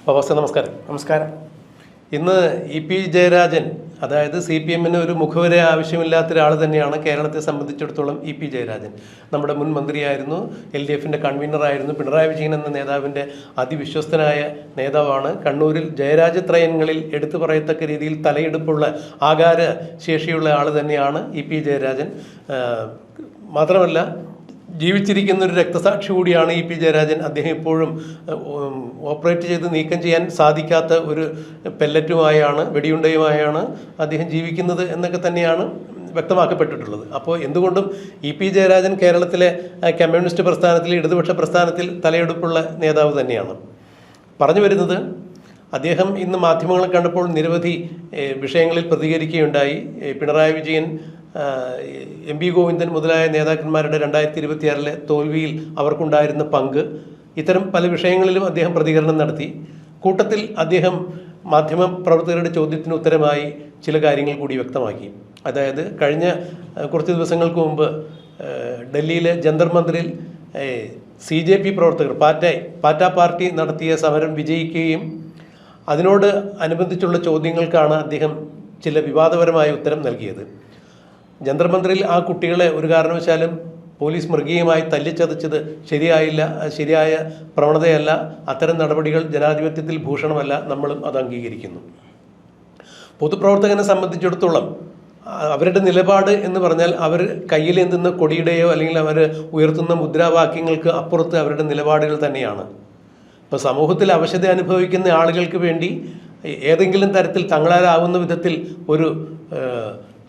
Professor നമസ്കാരം. നമസ്കാരം. ഇന്ന് ഇ.പി. ജയരാജൻ, അതായത് CPM-ന് ഒരു മുഖവര ആവശ്യമില്ലാത്ത ഒരാൾ തന്നെയാണ് കേരളത്തെ സംബന്ധിച്ചിടത്തോളം ഇ.പി. ജയരാജൻ. നമ്മുടെ മുൻ മന്ത്രിയായിരുന്നു, LDF-ന്റെ കൺവീനറായിരുന്നു. പിണറായി വിജയൻ എന്ന നേതാവിൻ്റെ അതിവിശ്വസ്തനായ നേതാവാണ്. കണ്ണൂരിൽ ജയരാജത്രയങ്ങളിൽ എടുത്തു പറയത്തക്ക രീതിയിൽ തലയെടുപ്പുള്ള ആകാര ശേഷിയുള്ള ആൾ തന്നെയാണ് ഇ.പി. ജയരാജൻ. മാത്രമല്ല, ജീവിച്ചിരിക്കുന്ന ഒരു രക്തസാക്ഷി കൂടിയാണ് ഇ.പി. ജയരാജൻ. അദ്ദേഹം ഇപ്പോഴും ഓപ്പറേറ്റ് ചെയ്ത് നീക്കം ചെയ്യാൻ സാധിക്കാത്ത ഒരു പെല്ലറ്റുമായാണ്, വെടിയുണ്ടയുമായാണ് അദ്ദേഹം ജീവിക്കുന്നത് എന്നൊക്കെ തന്നെയാണ് വ്യക്തമാക്കപ്പെട്ടിട്ടുള്ളത്. അപ്പോൾ എന്തുകൊണ്ടും ഇ.പി. ജയരാജൻ കേരളത്തിലെ കമ്മ്യൂണിസ്റ്റ് പ്രസ്ഥാനത്തിൽ, ഇടതുപക്ഷ പ്രസ്ഥാനത്തിൽ തലയെടുപ്പുള്ള നേതാവ് തന്നെയാണ്. പറഞ്ഞു വരുന്നത്, അദ്ദേഹം ഇന്ന് മാധ്യമങ്ങളെ കണ്ടപ്പോൾ നിരവധി വിഷയങ്ങളിൽ പ്രതികരിക്കുകയുണ്ടായി. പിണറായി വിജയൻ, MP ഗോവിന്ദൻ മുതലായ നേതാക്കന്മാരുടെ 2026 തോൽവിയിൽ അവർക്കുണ്ടായിരുന്ന പങ്ക്, ഇത്തരം പല വിഷയങ്ങളിലും അദ്ദേഹം പ്രതികരണം നടത്തി. കൂട്ടത്തിൽ അദ്ദേഹം മാധ്യമപ്രവർത്തകരുടെ ചോദ്യത്തിന് ഉത്തരമായി ചില കാര്യങ്ങൾ കൂടി വ്യക്തമാക്കി. അതായത്, കഴിഞ്ഞ കുറച്ച് ദിവസങ്ങൾക്ക് മുമ്പ് ഡൽഹിയിലെ ജന്തർ മന്ദിറിൽ CJP പ്രവർത്തകർ, പാറ്റ പാർട്ടി നടത്തിയ സമരം വിജയിക്കുകയും അതിനോട് അനുബന്ധിച്ചുള്ള ചോദ്യങ്ങൾക്കാണ് അദ്ദേഹം ചില വിവാദപരമായ ഉത്തരം നൽകിയത്. ജന്തർ മന്ദിറിൽ ആ കുട്ടികളെ ഒരു കാരണവശാലും പോലീസ് മൃഗീയമായി തല്ലിച്ചതച്ചത് ശരിയായില്ല, ശരിയായ പ്രവണതയല്ല. അത്തരം നടപടികൾ ജനാധിപത്യത്തിൽ ഭൂഷണമല്ല, നമ്മളും അത് അംഗീകരിക്കുന്നു. പൊതുപ്രവർത്തകനെ സംബന്ധിച്ചിടത്തോളം അവരുടെ നിലപാട് എന്ന് പറഞ്ഞാൽ, അവർ കയ്യിലേന്തുന്ന കൊടിയുടെയോ അല്ലെങ്കിൽ അവർ ഉയർത്തുന്ന മുദ്രാവാക്യങ്ങൾക്ക് അപ്പുറത്ത് അവരുടെ നിലപാടുകൾ തന്നെയാണ്. ഇപ്പോൾ സമൂഹത്തിൽ അവശത അനുഭവിക്കുന്ന ആളുകൾക്ക് വേണ്ടി ഏതെങ്കിലും തരത്തിൽ തങ്ങളാലാവുന്ന വിധത്തിൽ ഒരു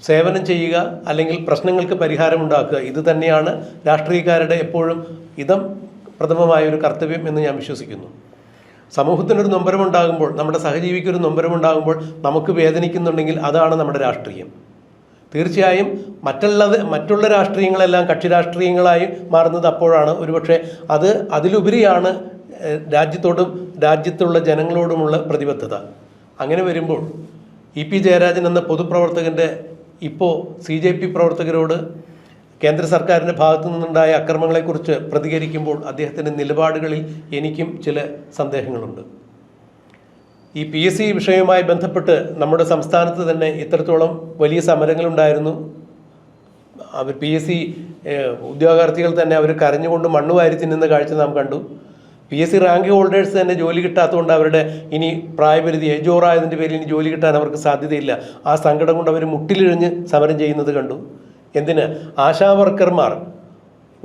സേവനം ചെയ്യുക, അല്ലെങ്കിൽ പ്രശ്നങ്ങൾക്ക് പരിഹാരമുണ്ടാക്കുക, ഇത് തന്നെയാണ് രാഷ്ട്രീയക്കാരുടെ എപ്പോഴും ഇതം പ്രഥമമായ ഒരു കർത്തവ്യം എന്ന് ഞാൻ വിശ്വസിക്കുന്നു. സമൂഹത്തിനൊരു നൊമ്പരമുണ്ടാകുമ്പോൾ, നമ്മുടെ സഹജീവിക്കൊരു നൊമ്പരമുണ്ടാകുമ്പോൾ നമുക്ക് വേദനിക്കുന്നുണ്ടെങ്കിൽ അതാണ് നമ്മുടെ രാഷ്ട്രീയം. തീർച്ചയായും മറ്റുള്ള രാഷ്ട്രീയങ്ങളെല്ലാം കക്ഷി രാഷ്ട്രീയങ്ങളായി മാറുന്നത് അപ്പോഴാണ്. ഒരുപക്ഷെ അതിലുപരിയാണ് രാജ്യത്തോടും രാജ്യത്തുള്ള ജനങ്ങളോടുമുള്ള പ്രതിബദ്ധത. അങ്ങനെ വരുമ്പോൾ ഇ.പി. ജയരാജൻ എന്ന പൊതുപ്രവർത്തകൻ്റെ ഇപ്പോൾ CJP പ്രവർത്തകരോട് കേന്ദ്ര സർക്കാരിൻ്റെ ഭാഗത്തു നിന്നുണ്ടായ അക്രമങ്ങളെക്കുറിച്ച് പ്രതികരിക്കുമ്പോൾ അദ്ദേഹത്തിൻ്റെ നിലപാടുകളിൽ എനിക്കും ചില സന്ദേഹങ്ങളുണ്ട്. ഈ PSC വിഷയവുമായി ബന്ധപ്പെട്ട് നമ്മുടെ സംസ്ഥാനത്ത് തന്നെ ഇത്രത്തോളം വലിയ സമരങ്ങളുണ്ടായിരുന്നു. അവർ PSC ഉദ്യോഗാർത്ഥികൾ തന്നെ അവർ കരഞ്ഞുകൊണ്ട് മണ്ണ് വാരി തിന്നുന്ന കാഴ്ച നാം കണ്ടു. PSC റാങ്ക് ഹോൾഡേഴ്സ് തന്നെ ജോലി കിട്ടാത്തതുകൊണ്ട് അവരുടെ ഇനി പ്രായപരിധി ഏജോറായതിൻ്റെ പേരിൽ ഇനി ജോലി കിട്ടാൻ അവർക്ക് സാധ്യതയില്ല. ആ സങ്കടം കൊണ്ട് അവർ മുട്ടിലിഴഞ്ഞ് സമരം ചെയ്യുന്നത് കണ്ടു. എന്തിന്? ആശാ വർക്കർമാർ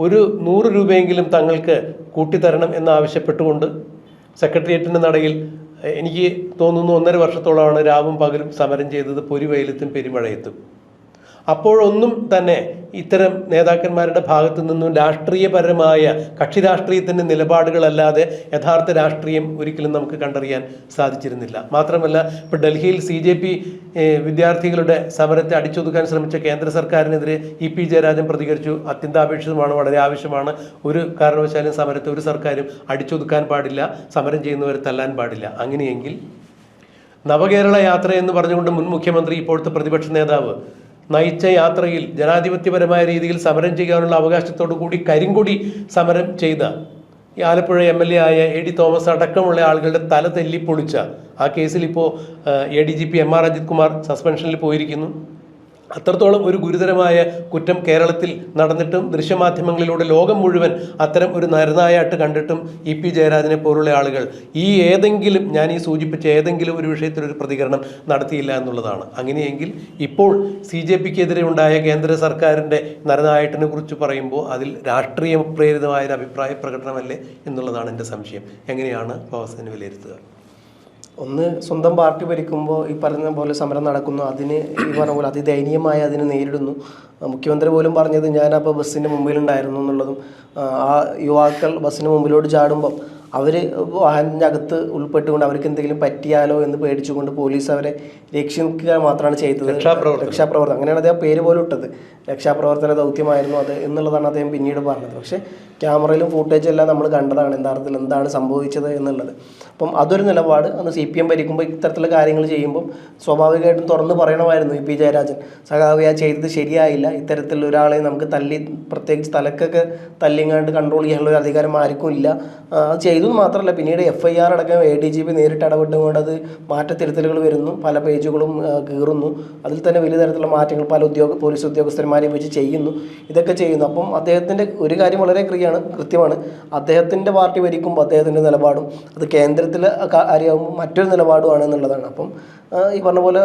ഒരു 100 രൂപയെങ്കിലും തങ്ങൾക്ക് കൂട്ടിത്തരണം എന്നാവശ്യപ്പെട്ടുകൊണ്ട് സെക്രട്ടേറിയറ്റിൻ്റെ നടയിൽ എനിക്ക് തോന്നുന്നു 1.5 വർഷത്തോളമാണ് രാവും പകലും സമരം ചെയ്തത്, പൊരിവെയിലത്തും പെരുമഴയത്തും. അപ്പോഴൊന്നും തന്നെ ഇത്തരം നേതാക്കന്മാരുടെ ഭാഗത്തു നിന്നും രാഷ്ട്രീയപരമായ കക്ഷി രാഷ്ട്രീയത്തിൻ്റെ നിലപാടുകളല്ലാതെ യഥാർത്ഥ രാഷ്ട്രീയം ഒരിക്കലും നമുക്ക് കണ്ടറിയാൻ സാധിച്ചിരുന്നില്ല. മാത്രമല്ല, ഇപ്പോൾ ഡൽഹിയിൽ CJP വിദ്യാർത്ഥികളുടെ സമരത്തെ അടിച്ചൊതുക്കാൻ ശ്രമിച്ച കേന്ദ്ര സർക്കാരിനെതിരെ ഇ.പി. ജയരാജൻ പ്രതികരിച്ചു. അത്യന്താപേക്ഷിതമാണ്, വളരെ ആവശ്യമാണ്. ഒരു കാരണവശാലും സമരത്തെ ഒരു സർക്കാരും അടിച്ചൊതുക്കാൻ പാടില്ല, സമരം ചെയ്യുന്നവരെ തല്ലാൻ പാടില്ല. അങ്ങനെയെങ്കിൽ നവകേരള യാത്ര എന്ന് പറഞ്ഞുകൊണ്ട് മുൻ മുഖ്യമന്ത്രി, ഇപ്പോഴത്തെ പ്രതിപക്ഷ നേതാവ് നയിച്ച യാത്രയിൽ ജനാധിപത്യപരമായ രീതിയിൽ സമരം ചെയ്യാനുള്ള അവകാശത്തോടു കൂടി കരിങ്കൊടി സമരം ചെയ്ത ഈ ആലപ്പുഴ MLA ആയ A.D. തോമസ് അടക്കമുള്ള ആളുകളുടെ തല തെല്ലിപ്പൊളിച്ച ആ കേസിൽ ഇപ്പോൾ ADGP M.R. അജിത് കുമാർ സസ്പെൻഷനിൽ പോയിരിക്കുന്നു. അത്രത്തോളം ഒരു ഗുരുതരമായ കുറ്റം കേരളത്തിൽ നടന്നിട്ടും ദൃശ്യമാധ്യമങ്ങളിലൂടെ ലോകം മുഴുവൻ അത്തരം ഒരു നരനായാട്ട് കണ്ടിട്ടും ഇ.പി. ജയരാജനെ പോലുള്ള ആളുകൾ ഞാൻ ഈ സൂചിപ്പിച്ച ഏതെങ്കിലും ഒരു വിഷയത്തിലൊരു പ്രതികരണം നടത്തിയില്ല എന്നുള്ളതാണ്. അങ്ങനെയെങ്കിൽ ഇപ്പോൾ CJP-ക്കെതിരെ ഉണ്ടായ കേന്ദ്ര സർക്കാരിൻ്റെ നരനായാട്ടിനെ കുറിച്ച് പറയുമ്പോൾ അതിൽ രാഷ്ട്രീയ പ്രേരിതമായൊരു അഭിപ്രായ പ്രകടനമല്ലേ എന്നുള്ളതാണ് എൻ്റെ സംശയം. എങ്ങനെയാണ് പ്രൊഫസറിനെ വിലയിരുത്തുക? ഒന്ന്, സ്വന്തം പാർട്ടി ഭരിക്കുമ്പോൾ ഈ പറഞ്ഞ പോലെ സമരം നടക്കുന്നു, അതിന് ഈ പറഞ്ഞ പോലെ അതിദയനീയമായി അതിനെ നേരിടുന്നു. മുഖ്യമന്ത്രി പോലും പറഞ്ഞത് ഞാനപ്പോൾ ബസ്സിൻ്റെ മുമ്പിലുണ്ടായിരുന്നു എന്നുള്ളതും, ആ യുവാക്കൾ ബസ്സിന് മുമ്പിലോട്ട് ചാടുമ്പം അവർ വാഹനത്തിനകത്ത് ഉൾപ്പെട്ടുകൊണ്ട് അവർക്ക് എന്തെങ്കിലും പറ്റിയാലോ എന്ന് പേടിച്ചുകൊണ്ട് പോലീസ് അവരെ രക്ഷിക്കുക മാത്രമാണ് ചെയ്തത്. രക്ഷാപ്രവർത്തനം, അങ്ങനെയാണ് അദ്ദേഹം പേര് പോലും ഇട്ടത്. രക്ഷാപ്രവർത്തന ദൗത്യമായിരുന്നു അത് എന്നുള്ളതാണ് അദ്ദേഹം പിന്നീട് പറഞ്ഞത്. പക്ഷേ ക്യാമറയിലും ഫൂട്ടേജും എല്ലാം നമ്മൾ കണ്ടതാണ് യഥാർത്ഥത്തിൽ എന്താണ് സംഭവിച്ചത് എന്നുള്ളത്. അപ്പം അതൊരു നിലപാട്. അന്ന് CPM ഭരിക്കുമ്പോൾ ഇത്തരത്തിലുള്ള കാര്യങ്ങൾ ചെയ്യുമ്പം സ്വാഭാവികമായിട്ടും തുറന്ന് പറയണമായിരുന്നു ഇ.പി. ജയരാജൻ, സഖാവ് ചെയ്തത് ശരിയായില്ല, ഇത്തരത്തിലുള്ള ഒരാളെ നമുക്ക് തല്ലി, പ്രത്യേകിച്ച് തലക്കൊക്കെ തല്ലിങ്ങാണ്ട് കൺട്രോൾ ചെയ്യാനുള്ള ഒരു അധികാരം ആർക്കും ഇല്ല, അത് ചെയ്തു ചെയ്തു മാത്രമല്ല പിന്നീട് FIR അടക്കം ADGP നേരിട്ട് ഇടപെട്ടുകൊണ്ട് അത് മാറ്റത്തിരുത്തലുകൾ വരുന്നു, പല പേജുകളും കീറുന്നു, അതിൽ തന്നെ വലിയ തരത്തിലുള്ള മാറ്റങ്ങൾ പല പോലീസ് ഉദ്യോഗസ്ഥന്മാരെയും വെച്ച് ചെയ്യുന്നു, ഇതൊക്കെ ചെയ്യുന്നു. അപ്പം അദ്ദേഹത്തിൻ്റെ ഒരു കാര്യം വളരെ കൃത്യമാണ്, അദ്ദേഹത്തിൻ്റെ പാർട്ടി ഭരിക്കുമ്പോൾ അദ്ദേഹത്തിൻ്റെ നിലപാടും അത് കേന്ദ്രത്തിൽ അറിയാവുമ്പോൾ മറ്റൊരു നിലപാടുമാണ് എന്നുള്ളതാണ്. അപ്പം ഈ പറഞ്ഞ പോലെ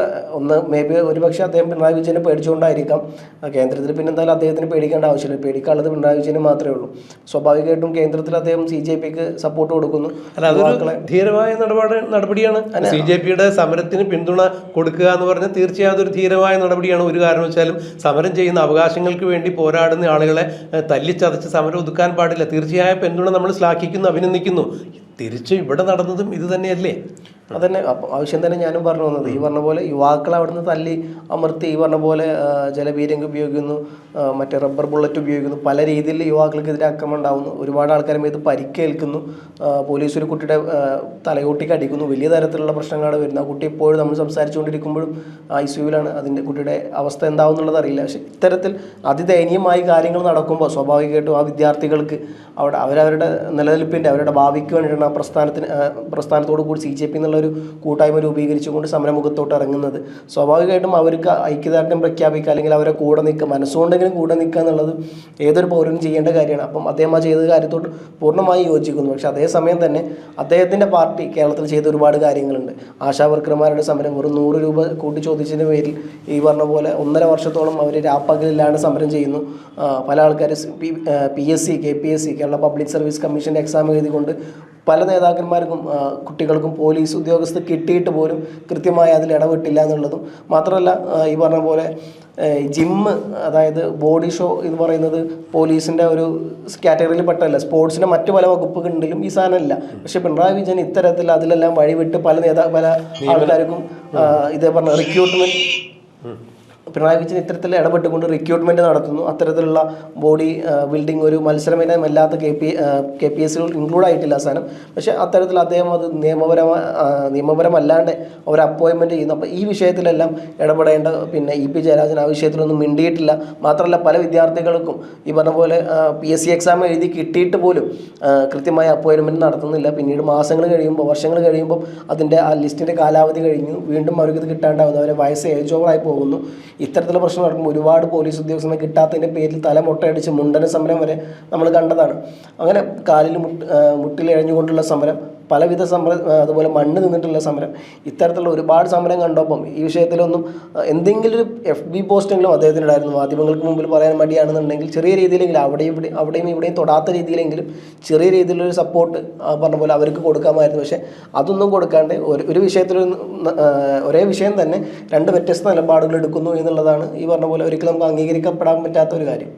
മേ ബി ഒരുപക്ഷെ അദ്ദേഹം പിണറായി വിജയനെ പേടിച്ചുകൊണ്ടായിരിക്കാം. കേന്ദ്രത്തിൽ പിന്നെ എന്തായാലും അദ്ദേഹത്തിന് പേടിക്കേണ്ട ആവശ്യമില്ല, പേടിക്കാനുള്ളത് പിണറായി വിജയന് മാത്രമേ ഉള്ളൂ. സ്വാഭാവികമായിട്ടും കേന്ദ്രത്തിൽ അദ്ദേഹം CJPക്ക് സപ്പോർട്ട് കൊടുക്കുന്നു. ധീരമായ നടപടിയാണ്. CJPയുടെ സമരത്തിന് പിന്തുണ കൊടുക്കുക എന്ന് പറഞ്ഞാൽ തീർച്ചയായും അതൊരു ധീരമായ നടപടിയാണ്. ഒരു കാരണവശാലും സമരം ചെയ്യുന്ന അവകാശങ്ങൾക്ക് വേണ്ടി പോരാടുന്ന ആളുകളെ തല്ലിച്ചതച്ച് സമരം ഒതുക്കാൻ പാടില്ല. തീർച്ചയായും പിന്തുണ നമ്മൾ ശ്ലാഘിക്കുന്നു, അഭിനന്ദിക്കുന്നു. തിരിച്ച് ഇവിടെ നടന്നതും ഇത് തന്നെയല്ലേ? അതന്നെ ആവശ്യം തന്നെ ഞാനും പറഞ്ഞു വന്നത്. ഈ പറഞ്ഞ പോലെ യുവാക്കളെ അവിടുന്ന് തല്ലി അമർത്തി ഈ പറഞ്ഞ പോലെ ജലപീരങ്കി ഉപയോഗിക്കുന്നു, മറ്റേ റബ്ബർ ബുള്ളറ്റ് ഉപയോഗിക്കുന്നു, പല രീതിയിൽ യുവാക്കൾക്കെതിരെ ആക്രമണം ഉണ്ടാകുന്നു, ഒരുപാട് ആൾക്കാരും ഇത് പരിക്കേൽക്കുന്നു, പോലീസ് ഒരു കുട്ടിയുടെ തലയോട്ടിക്ക് അടിക്കുന്നു, വലിയ തരത്തിലുള്ള പ്രശ്നങ്ങളാണ് വരുന്നത്. ആ കുട്ടി ഇപ്പോഴും നമ്മൾ സംസാരിച്ചുകൊണ്ടിരിക്കുമ്പോഴും ICUവിലാണ്. അതിൻ്റെ കുട്ടിയുടെ അവസ്ഥ എന്താവും എന്നുള്ളത് അറിയില്ല. പക്ഷേ ഇത്തരത്തിൽ അതിദയനീയമായി കാര്യങ്ങൾ നടക്കുമ്പോൾ സ്വാഭാവികമായിട്ടും ആ വിദ്യാർത്ഥികൾക്ക് അവരവരുടെ നിലനിൽപ്പിൻ്റെ അവരുടെ ഭാവിക്ക് വേണ്ടിയിട്ടാണ് ആ പ്രസ്ഥാനത്തോടു കൂടി CJP എന്നുള്ളൊരു കൂട്ടായ്മ രൂപീകരിച്ചുകൊണ്ട് സമരമുഖത്തോട്ട് ഇറങ്ങുന്നത്. സ്വാഭാവികമായിട്ടും അവർക്ക് ഐക്യദാർഢ്യം പ്രഖ്യാപിക്കുക അല്ലെങ്കിൽ അവരെ കൂടെ നിൽക്കുക, മനസ്സുകൊണ്ടെങ്കിലും കൂടെ നിൽക്കുക എന്നുള്ളത് ഏതൊരു പൗരനും ചെയ്യേണ്ട കാര്യമാണ്. അപ്പം അദ്ദേഹം ആ ചെയ്ത കാര്യത്തോട് പൂർണ്ണമായി യോജിക്കുന്നു. പക്ഷേ അതേസമയം തന്നെ അദ്ദേഹത്തിൻ്റെ പാർട്ടി കേരളത്തിൽ ചെയ്ത ഒരുപാട് കാര്യങ്ങളുണ്ട്. ആശാവർക്കർമാരുടെ സമരം വെറും 100 രൂപ കൂട്ടി ചോദിച്ചതിൻ്റെ പേരിൽ ഈ പറഞ്ഞ പോലെ 1.5 വർഷത്തോളം അവർ രാപ്പകലില്ലാണ്ട് സമരം ചെയ്യുന്നു. പല ആൾക്കാർ PSC KPSC Kerala public service കമ്മീഷൻ്റെ എക്സാം എഴുതിക്കൊണ്ട് പല നേതാക്കന്മാർക്കും കുട്ടികൾക്കും പോലീസ് ഉദ്യോഗസ്ഥർ കിട്ടിയിട്ട് പോലും കൃത്യമായി അതിൽ ഇടപെട്ടില്ല എന്നുള്ളതും മാത്രമല്ല, ഈ പറഞ്ഞ പോലെ ജിമ്മ് അതായത് ബോഡി ഷോ എന്ന് പറയുന്നത് പോലീസിൻ്റെ ഒരു കാറ്റഗറിയിൽ പെട്ടതല്ല. സ്പോർട്സിൻ്റെ മറ്റു പല വകുപ്പുകളിലും ഈ സാധനമില്ല. പക്ഷേ പിണറായി വിജയൻ ഇത്തരത്തിൽ അതിലെല്ലാം വഴിവിട്ട് പല ആൾക്കാർക്കും ഇതേ പറഞ്ഞ റിക്രൂട്ട്മെൻറ്റ് പിണറായി വിജയൻ ഇത്തരത്തിൽ ഇടപെട്ടുകൊണ്ട് റിക്രൂട്ട്മെൻറ്റ് നടത്തുന്നു. അത്തരത്തിലുള്ള ബോഡി ബിൽഡിംഗ് ഒരു മത്സരമിനമല്ലാത്ത KPSC ഇൻക്ലൂഡ് ആയിട്ടില്ല സാധനം. പക്ഷേ അത്തരത്തിൽ അദ്ദേഹം അത് നിയമപരമല്ലാണ്ട് ഒരു അപ്പോയിൻമെൻറ്റ് ചെയ്യുന്നു. അപ്പോൾ ഈ വിഷയത്തിലെല്ലാം ഇടപെടേണ്ട പിന്നെ EP ജയരാജൻ ആ വിഷയത്തിലൊന്നും മിണ്ടിയിട്ടില്ല. മാത്രമല്ല പല വിദ്യാർത്ഥികൾക്കും ഈ പറഞ്ഞ പോലെ PSC എക്സാം എഴുതി കിട്ടിയിട്ട് പോലും കൃത്യമായ അപ്പോയിൻമെൻറ്റ് നടത്തുന്നില്ല. പിന്നീട് മാസങ്ങൾ കഴിയുമ്പോൾ വർഷങ്ങൾ കഴിയുമ്പോൾ അതിൻ്റെ ആ ലിസ്റ്റിൻ്റെ കാലാവധി കഴിഞ്ഞു, വീണ്ടും അവർക്ക് ഇത് കിട്ടാണ്ടാവുന്നു, അവരെ വയസ്സ് ഏജ് ഓവറായി പോകുന്നു. ഇത്തരത്തിലുള്ള പ്രശ്നം നടക്കുമ്പോൾ ഒരുപാട് പോലീസ് ഉദ്യോഗസ്ഥരെ കിട്ടാത്തതിൻ്റെ പേരിൽ തല മുട്ടയടിച്ച് മുണ്ടന സമരം വരെ നമ്മൾ കണ്ടതാണ്. അങ്ങനെ കാലിൽ മുട്ടിലിഴഞ്ഞുകൊണ്ടുള്ള സമരം, പലവിധ സമരം, അതുപോലെ മണ്ണ് നിന്നിട്ടുള്ള സമരം, ഇത്തരത്തിലുള്ള ഒരുപാട് സമരം കണ്ടപ്പം ഈ വിഷയത്തിലൊന്നും എന്തെങ്കിലും ഒരു FB പോസ്റ്റെങ്കിലും അദ്ദേഹത്തിനുണ്ടായിരുന്നു. മാധ്യമങ്ങൾക്ക് മുമ്പിൽ പറയാൻ മടിയാണെന്നുണ്ടെങ്കിൽ ചെറിയ രീതിയിലെങ്കിലും അവിടെയും ഇവിടെയും തൊടാത്ത രീതിയിലെങ്കിലും ചെറിയ രീതിയിലൊരു സപ്പോർട്ട് പറഞ്ഞ പോലെ അവർക്ക് കൊടുക്കാമായിരുന്നു. പക്ഷേ അതൊന്നും കൊടുക്കാണ്ട് ഒരു വിഷയത്തിൽ ഒരേ വിഷയം തന്നെ 2 വ്യത്യസ്ത നിലപാടുകൾ എടുക്കുന്നു എന്നുള്ളതാണ് ഈ പറഞ്ഞ പോലെ ഒരിക്കലും നമുക്ക് അംഗീകരിക്കപ്പെടാൻ പറ്റാത്ത ഒരു കാര്യം.